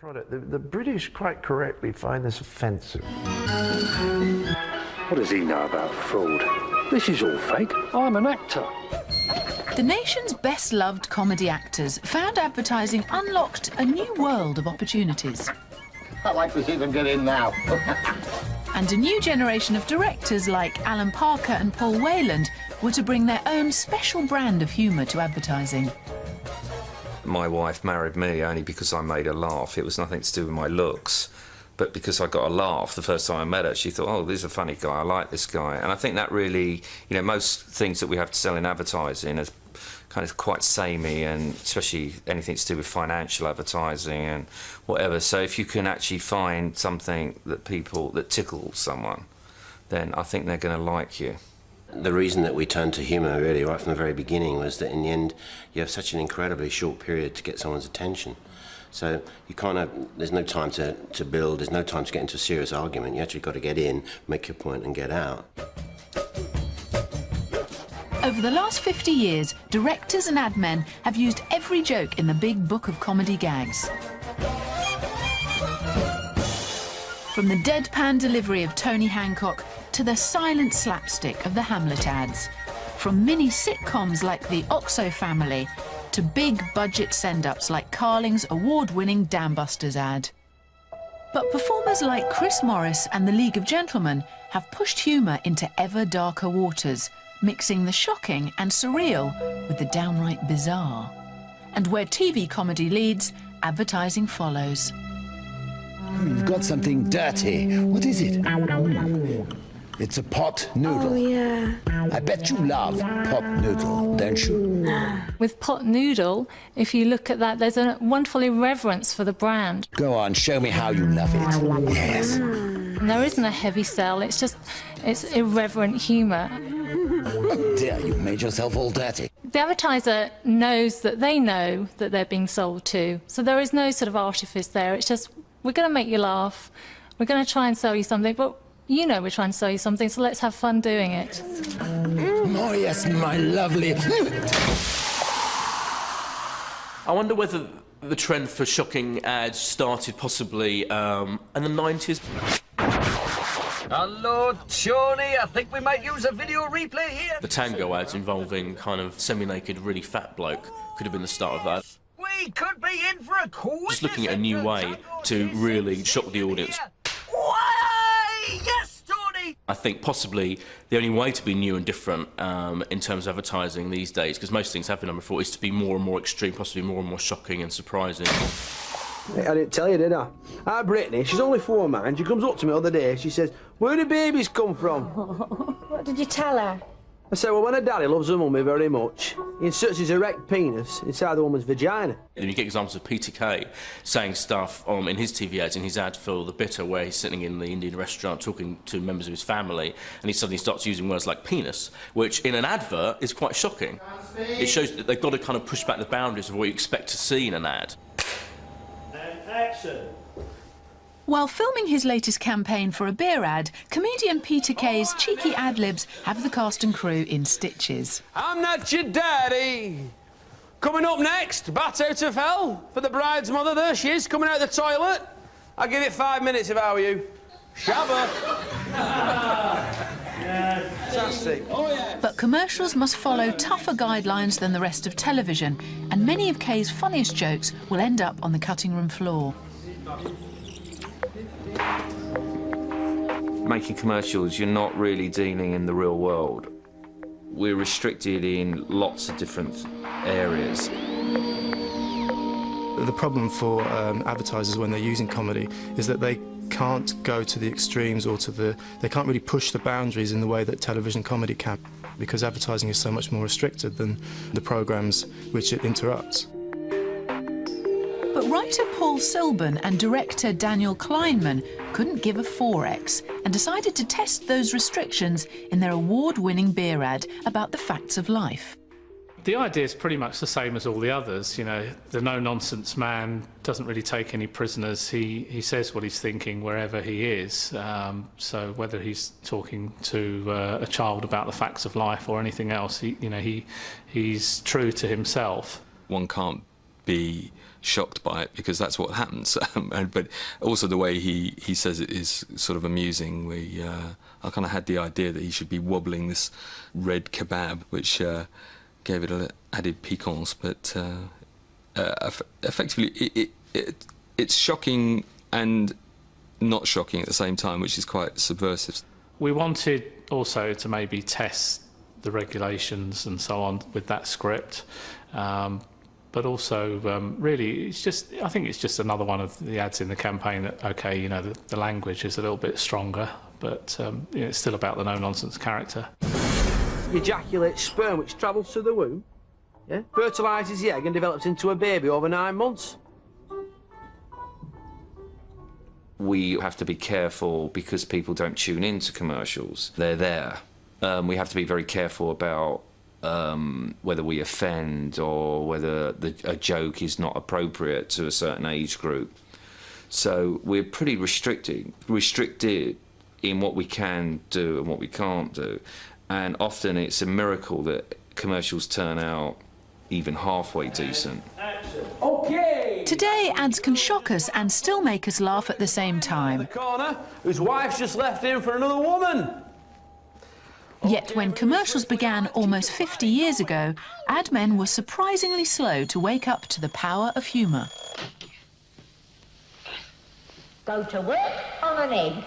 Product. The British quite correctly find this offensive. What does he know about fraud? This is all fake. I'm an actor. The nation's best-loved comedy actors found advertising unlocked a new world of opportunities. Not like we even get in now. And a new generation of directors like Alan Parker and Paul Wayland were to bring their own special brand of humour to advertising. My wife married me only because I made her laugh. It was nothing to do with my looks, but because I got a laugh the first time I met her, she thought, oh, this is a funny guy, I like this guy. And I think that really, you know, most things that we have to sell in advertising are kind of quite samey, and especially anything to do with financial advertising and whatever. So if you can actually find something that tickles someone, then I think they're going to like you. The reason that we turned to humour really right from the very beginning was that in the end you have such an incredibly short period to get someone's attention. So you there's no time to build, there's no time to get into a serious argument. You actually got to get in, make your point and get out. Over the last 50 years, directors and ad men have used every joke in the big book of comedy gags. From the deadpan delivery of Tony Hancock to the silent slapstick of the Hamlet ads. From mini sitcoms like The Oxo Family to big budget send-ups like Carling's award-winning Dambusters ad. But performers like Chris Morris and the League of Gentlemen have pushed humour into ever darker waters, mixing the shocking and surreal with the downright bizarre. And where TV comedy leads, advertising follows. You've got something dirty. What is it? It's a pot noodle. Oh, yeah. I bet you love pot noodle, don't you? With pot noodle, if you look at that, there's a wonderful irreverence for the brand. Go on, show me how you love it. Yes. And there isn't a heavy sell, it's irreverent humour. Oh dear, you've made yourself all dirty. The advertiser knows that they know that they're being sold to, so there is no sort of artifice there. It's just, we're going to make you laugh, we're going to try and sell you something, but you know we're trying to sell you something, so let's have fun doing it. Oh yes, my lovely. I wonder whether the trend for shocking ads started possibly in the 90s. Hello, Tony. I think we might use a video replay here. The tango ads involving kind of semi-naked, really fat bloke could have been the start of that. We could be in for a quiz. Just looking at a new way to really shock the audience. Why? Yes, Tony! I think possibly the only way to be new and different in terms of advertising these days, because most things have been done before, is to be more and more extreme, possibly more and more shocking and surprising. I didn't tell you, did I? Brittany, she's only 4, man. She comes up to me the other day, she says, where do babies come from? What did you tell her? I said, well, when a daddy loves her mummy very much, he inserts his erect penis inside the woman's vagina. And you get examples of Peter Kay saying stuff in his TV ads, in his ad for The Bitter, where he's sitting in the Indian restaurant talking to members of his family, and he suddenly starts using words like penis, which in an advert is quite shocking. It shows that they've got to kind of push back the boundaries of what you expect to see in an ad. Action. While filming his latest campaign for a beer ad, comedian Peter Kay's cheeky ad-libs have the cast and crew in stitches. I'm not your daddy. Coming up next, bat out of hell for the bride's mother. There she is, coming out of the toilet. I'll give it 5 minutes if I were you. Shabba. Fantastic. Oh, yeah. But commercials must follow tougher guidelines than the rest of television, and many of Kay's funniest jokes will end up on the cutting room floor. Making commercials, you're not really dealing in the real world. We're restricted in lots of different areas. The problem for advertisers when they're using comedy is that they can't go to the extremes or they can't really push the boundaries in the way that television comedy can, because advertising is so much more restricted than the programmes which it interrupts. But writer Paul Silburn and director Daniel Kleinman couldn't give a 4X and decided to test those restrictions in their award-winning beer ad about the facts of life. The idea is pretty much the same as all the others. You know, the no-nonsense man doesn't really take any prisoners. He says what he's thinking wherever he is. So whether he's talking to a child about the facts of life or anything else, he's true to himself. One can't be shocked by it because that's what happens. But also the way he says it is sort of amusing. I kind of had the idea that he should be wobbling this red kebab, which gave it a added piquance. But effectively, it's shocking and not shocking at the same time, which is quite subversive. We wanted also to maybe test the regulations and so on with that script. But also, really, I think it's just another one of the ads in the campaign that, OK, you know, the language is a little bit stronger, but you know, it's still about the no-nonsense character. Ejaculates sperm which travels through the womb, yeah? Fertilises the egg and develops into a baby over 9 months. We have to be careful because people don't tune into commercials. They're there. We have to be very careful about whether we offend or whether a joke is not appropriate to a certain age group. So we're pretty restricted in what we can do and what we can't do. And often it's a miracle that commercials turn out even halfway decent. OK! Today, ads can shock us and still make us laugh at the same time. The corner, whose wife's just left him for another woman. Yet when commercials began almost 50 years ago, ad men were surprisingly slow to wake up to the power of humour. Go to work on an egg.